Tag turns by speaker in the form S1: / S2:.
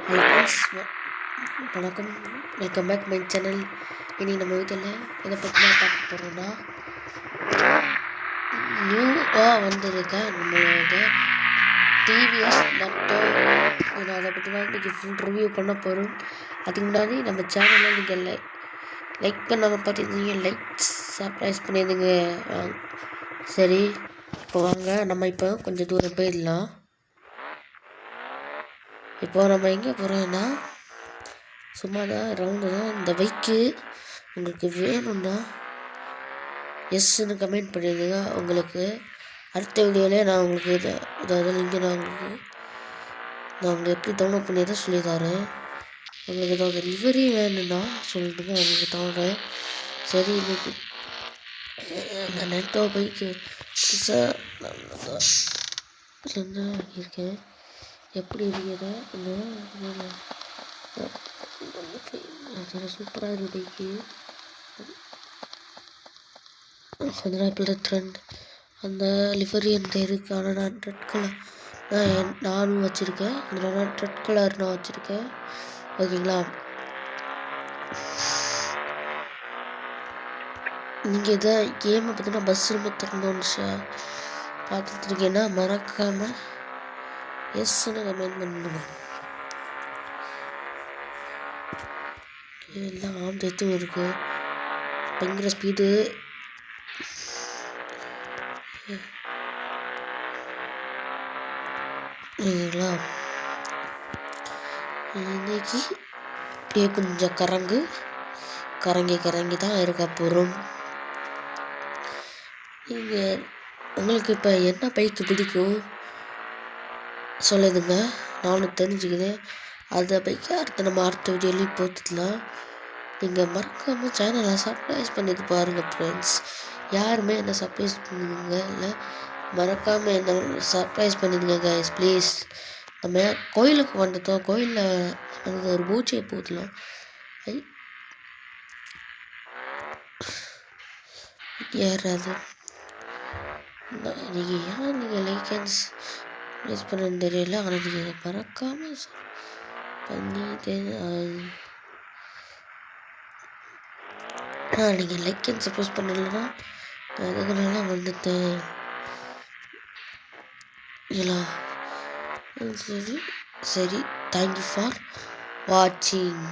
S1: High friends, வணக்கம். Welcome back my channel. இனி நம்ம வீட்டில் இதை பற்றி தான் பார்க்க போகிறோம்னா, நியூவாக வந்திருக்க நம்மளோட டிவிஎஸ் நட்டோ. நான் அதை பற்றி தான் இன்றைக்கி ஃபுல் ரிவ்யூ பண்ண போகிறோம். அதுக்கு முன்னாடி நம்ம சேனலில் நீங்கள் லைக் பண்ணாமல் பார்த்துருந்தீங்க, லைக் சப்ஸ்கிரைப் பண்ணிடுங்க. சரி, இப்போ வாங்க நம்ம இப்போ கொஞ்சம் தூரம் போயிடலாம். இப்போ நம்ம எங்கே போகிறோன்னா, சும்மா தான் ரவுண்டு தான். இந்த பைக்கு உங்களுக்கு வேணும்னா எஸ்ன்னு கமெண்ட் பண்ணிடுங்க. உங்களுக்கு அடுத்த வீடியோவில் நான் உங்களுக்கு இதாவது லிங்க் நான் உங்களுக்கு எப்படி டவுன்லோட் பண்ணி தான் சொல்லி தரேன். உங்களுக்கு ஏதாவது லிவரி வேணும்னா சொல்லிட்டுங்க, உங்களுக்கு தவறேன். சரி, இன்னைக்கு அந்த நெட்டோ பைக்கு புதுசாக இருக்கேன். எப்படி இருக்கிறதா சூப்பராக இருக்குது பைக்கு. ட்ரெண்ட் அந்த லிவரி என்கிட்ட இருக்குது. ஆனால் நான் ரெட் கலர் நானும் வச்சுருக்கேன். அதில் நான் ரெட் கலர் நான் வச்சுருக்கேன். ஓகேங்களா? நீங்கள் இதை கேமை பார்த்தீங்கன்னா பஸ் ரொம்ப திறந்தோன்னு பார்த்துட்டு இருக்கேன்னா மறக்காமல் எஸ்ன்னு கமெண்ட் பண்ணுங்க. எல்லாம் ஆப்ஜெக்டும் இருக்குது. பயங்கர ஸ்பீடு. இல்லைங்களா? இன்னைக்கு அப்படியே கொஞ்சம் கரங்கி தான் இருக்க போகிறோம். நீங்கள் உங்களுக்கு இப்போ என்ன பைக்கு பிடிக்கும் சொல்லுதுங்க, நானும் தெரிஞ்சுக்கிறேன். அந்த பைக்கை அடுத்த வீடியோலையும் போட்டுக்கலாம். நீங்கள் மறக்காமல் சேனலை சப்ஸ்கிரைப் பண்ணிட்டு பாருங்கள் ஃப்ரெண்ட்ஸ். யாருமே என்ன சப்ஸ்கிரைப் பண்ணுங்க இல்லை, மறக்காமல் என்ன சர்ப்ரைஸ் பண்ணிடுங்க கைஸ் ப்ளீஸ். நம்ம கோயிலுக்கு வந்துட்டோம். கோயிலில் வந்து ஒரு பூஜையை போடலாம். யாராவது நீங்கள் லைக் அண்ட் யூஸ் பண்ணு தெரியல. ஆனால் நீங்கள் மறக்காமல் பண்ணிட்டு நீங்கள் லைக் அண்ட் சப்போஸ் பண்ணலைன்னா அதுக்குனால வந்துட்டேன். சரி, தேங்க்யூ ஃபார் வாட்சிங்.